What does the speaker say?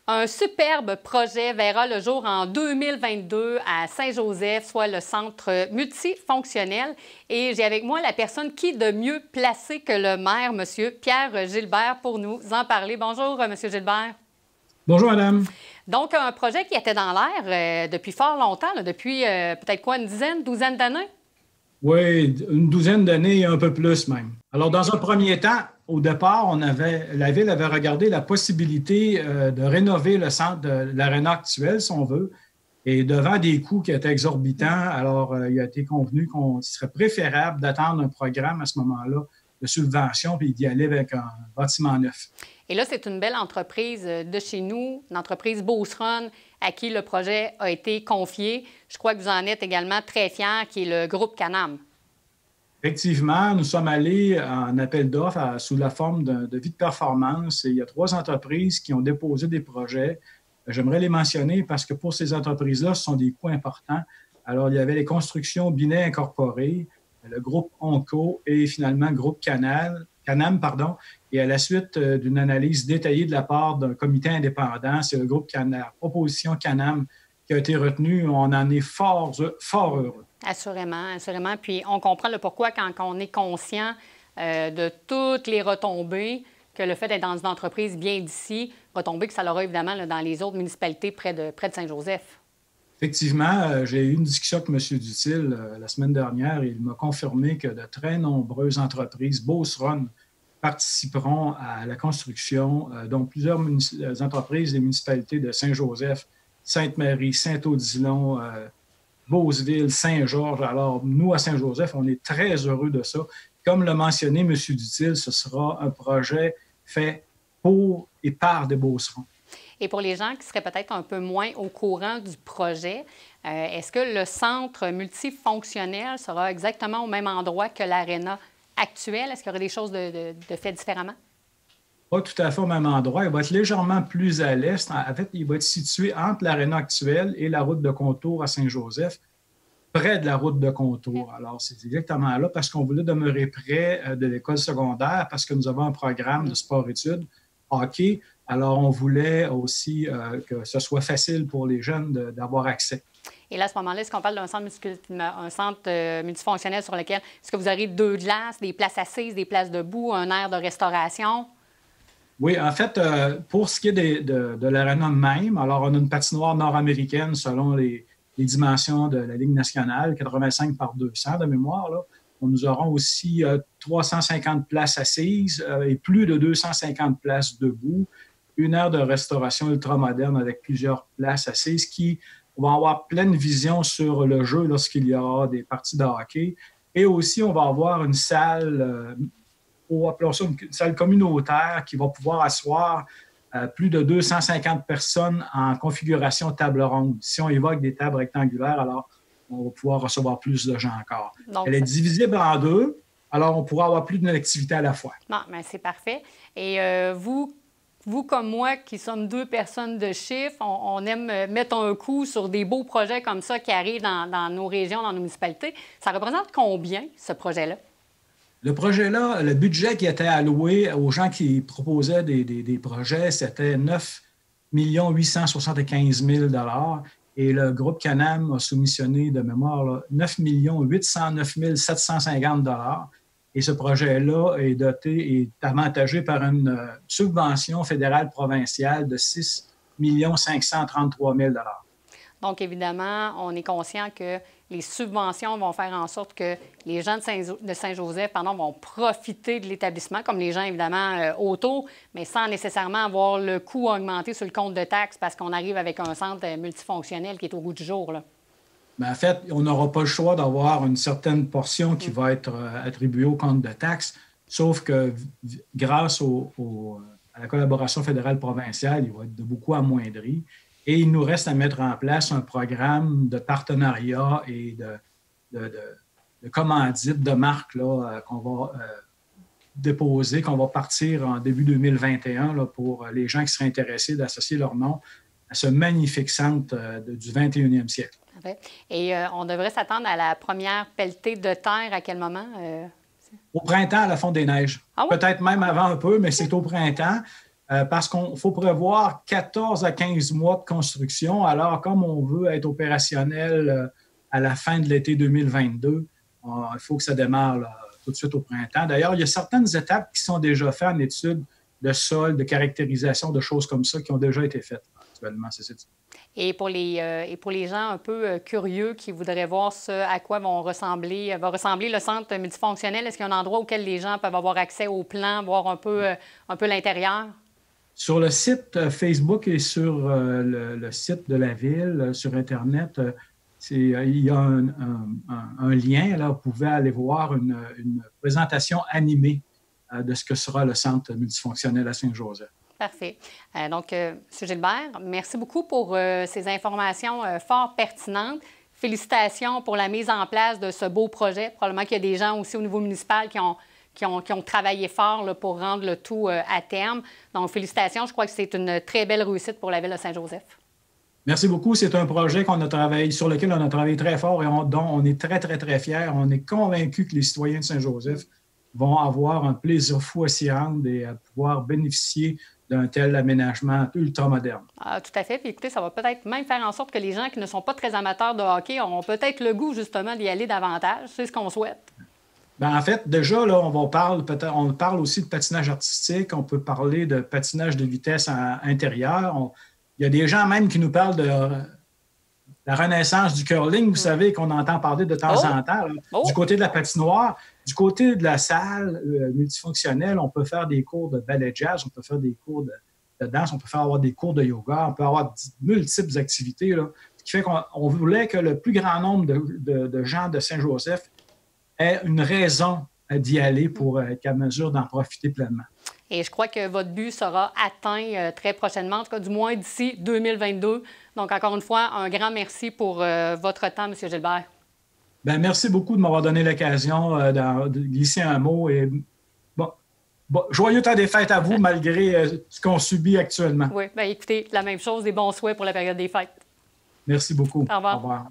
Un superbe projet verra le jour en 2022 à Saint-Joseph, soit le centre multifonctionnel. Et j'ai avec moi la personne qui de mieux placée que le maire, M. Pierre Gilbert, pour nous en parler. Bonjour, M. Gilbert. Bonjour, madame. Donc, un projet qui était dans l'air depuis fort longtemps, là, depuis peut-être quoi, une dizaine, douzaine d'années? Oui, une douzaine d'années et un peu plus même. Alors, dans un premier temps, au départ, la Ville avait regardé la possibilité de rénover le centre de l'aréna actuel, si on veut, et devant des coûts qui étaient exorbitants, alors il a été convenu qu'il serait préférable d'attendre un programme à ce moment-là de subvention puis d'y aller avec un bâtiment neuf. Et là, c'est une belle entreprise de chez nous, une entreprise Beauceron, à qui le projet a été confié. Je crois que vous en êtes également très fiers, qui est le groupe Canam. Effectivement, nous sommes allés en appel d'offres sous la forme de vie de performance et il y a 3 entreprises qui ont déposé des projets. J'aimerais les mentionner parce que pour ces entreprises-là, ce sont des coûts importants. Alors, il y avait les constructions Binet Incorporées, le groupe Onco et finalement le groupe Canam. Et à la suite d'une analyse détaillée de la part d'un comité indépendant, c'est le groupe Canam, la proposition Canam qui a été retenue. On en est fort heureux. Assurément, assurément. Puis on comprend le pourquoi quand on est conscient de toutes les retombées que le fait d'être dans une entreprise bien d'ici, retombées que ça aura évidemment là, dans les autres municipalités près de Saint-Joseph. Effectivement, j'ai eu une discussion avec M. Dutil la semaine dernière et il m'a confirmé que de très nombreuses entreprises, Beauceron, participeront à la construction, dont plusieurs entreprises des municipalités de Saint-Joseph, Sainte-Marie, Saint-Odilon, Beauceville, Saint-Georges. Alors, nous, à Saint-Joseph, on est très heureux de ça. Comme l'a mentionné M. Dutil, ce sera un projet fait pour et par des Beaucerons. Et pour les gens qui seraient peut-être un peu moins au courant du projet, est-ce que le centre multifonctionnel sera exactement au même endroit que l'aréna actuelle? Est-ce qu'il y aura des choses de fait différemment? Pas tout à fait au même endroit. Il va être légèrement plus à l'est. En fait, il va être situé entre l'aréna actuelle et la route de contour à Saint-Joseph, près de la route de contour. Alors, c'est exactement là parce qu'on voulait demeurer près de l'école secondaire parce que nous avons un programme de sport-études, hockey. Alors, on voulait aussi que ce soit facile pour les jeunes d'avoir accès. Et là, à ce moment-là, est-ce qu'on parle d'un centre, multifonctionnel sur lequel, est-ce que vous aurez 2 glaces, des places assises, des places debout, un aire de restauration? Oui, en fait, pour ce qui est de l'aréna même, alors on a une patinoire nord-américaine selon les dimensions de la Ligue nationale, 85 par 200 de mémoire. Là. Nous aurons aussi 350 places assises et plus de 250 places debout. Une aire de restauration ultramoderne avec plusieurs places assises qui vont avoir pleine vision sur le jeu lorsqu'il y aura des parties de hockey. Et aussi, on va avoir une salle, appelons ça une salle communautaire qui va pouvoir asseoir plus de 250 personnes en configuration table ronde. Si on évoque des tables rectangulaires, alors on va pouvoir recevoir plus de gens encore. Donc, elle est divisible en 2, alors on pourra avoir plus d'une activité à la fois. Non, mais c'est parfait. Et vous, comme moi, qui sommes 2 personnes de chiffre, on aime mettre un coup sur des beaux projets comme ça qui arrivent dans nos régions, dans nos municipalités. Ça représente combien, ce projet-là? Le projet-là, le budget qui était alloué aux gens qui proposaient des projets, c'était 9 875 000 $ et le groupe Canam a soumissionné de mémoire là, 9 809 750 $. Et ce projet-là est doté et avantagé par une subvention fédérale provinciale de 6 533 000 $. Donc, évidemment, on est conscient que les subventions vont faire en sorte que les gens de Saint-Joseph vont profiter de l'établissement, comme les gens, évidemment, autour, mais sans nécessairement avoir le coût augmenté sur le compte de taxes parce qu'on arrive avec un centre multifonctionnel qui est au goût du jour, là. Bien, en fait, on n'aura pas le choix d'avoir une certaine portion qui va être attribuée au compte de taxes, sauf que grâce à la collaboration fédérale provinciale, il va être de beaucoup amoindri. Et il nous reste à mettre en place un programme de partenariat et de commandite de marque là, qu'on va déposer, qu'on va partir en début 2021 là, pour les gens qui seraient intéressés d'associer leur nom à ce magnifique centre du 21e siècle. Et on devrait s'attendre à la première pelletée de terre à quel moment? Au printemps, à la fonte des neiges. Ah oui? Peut-être même avant un peu, mais c'est au printemps. parce qu'il faut prévoir 14 à 15 mois de construction. Alors, comme on veut être opérationnel à la fin de l'été 2022, il faut que ça démarre là, tout de suite au printemps. D'ailleurs, il y a certaines étapes qui sont déjà faites en études de sol, de caractérisation, de choses comme ça qui ont déjà été faites actuellement. Et pour les gens un peu curieux qui voudraient voir à quoi va ressembler le centre multifonctionnel, est-ce qu'il y a un endroit auquel les gens peuvent avoir accès au plan, voir un peu l'intérieur? Sur le site Facebook et sur le site de la Ville, sur Internet, il y a un lien. Là, vous pouvez aller voir une présentation animée de ce que sera le centre multifonctionnel à Saint-Joseph. Parfait. Donc, M. Gilbert, merci beaucoup pour ces informations fort pertinentes. Félicitations pour la mise en place de ce beau projet. Probablement qu'il y a des gens aussi au niveau municipal qui ont travaillé fort là, pour rendre le tout à terme. Donc, félicitations. Je crois que c'est une très belle réussite pour la Ville de Saint-Joseph. Merci beaucoup. C'est un projet sur lequel on a travaillé très fort et dont on est très, très, très fiers. On est convaincus que les citoyens de Saint-Joseph vont avoir un plaisir fou à s'y rendre et à pouvoir bénéficier d'un tel aménagement ultra-moderne. Ah, tout à fait. Puis écoutez, ça va peut-être même faire en sorte que les gens qui ne sont pas très amateurs de hockey auront peut-être le goût, justement, d'y aller davantage. C'est ce qu'on souhaite. Bien, en fait, déjà, là, on parle aussi de patinage artistique, on peut parler de patinage de vitesse intérieure. Il y a des gens même qui nous parlent de la renaissance du curling, vous savez, qu'on entend parler de temps en temps. Du côté de la patinoire, du côté de la salle multifonctionnelle, on peut faire des cours de ballet jazz, on peut faire des cours de danse, on peut avoir des cours de yoga, on peut avoir multiples activités. Là, ce qui fait qu'on voulait que le plus grand nombre de gens de Saint-Joseph aient une raison d'y aller pour être à mesure d'en profiter pleinement. Et je crois que votre but sera atteint très prochainement, en tout cas du moins d'ici 2022. Donc, encore une fois, un grand merci pour votre temps, M. Gilbert. Bien, merci beaucoup de m'avoir donné l'occasion de glisser un mot. Et joyeux temps des fêtes à vous, malgré ce qu'on subit actuellement. Oui, bien écoutez, la même chose, des bons souhaits pour la période des fêtes. Merci beaucoup. Au revoir. Au revoir.